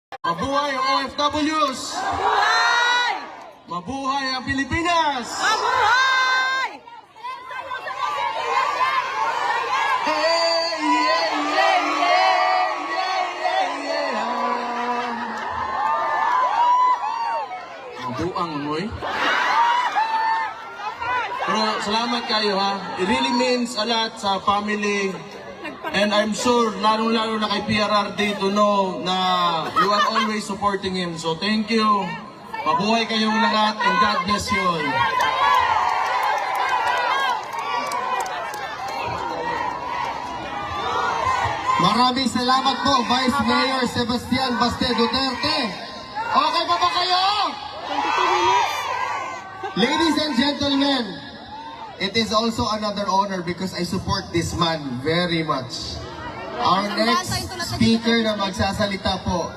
Mabuhay ang OFWs! Mabuhay! Mabuhay ang Pilipinas! Mabuhay! Hey, yeah, yeah, yeah, yeah, yeah, yeah. Mabuang moy. Pero salamat kayo ha. It really means a lot sa family. And I'm sure, lalo-lalo na kay PRRD to know na you are always supporting him. So thank you. Mabuhay kayong lahat and God bless you all. Maraming salamat po, Vice Mayor Sebastian Baste Duterte. Okay pa ba kayo? 22 minutes. Ladies and gentlemen, it is also another honor because I support this man very much. Our next speaker na magsasalita po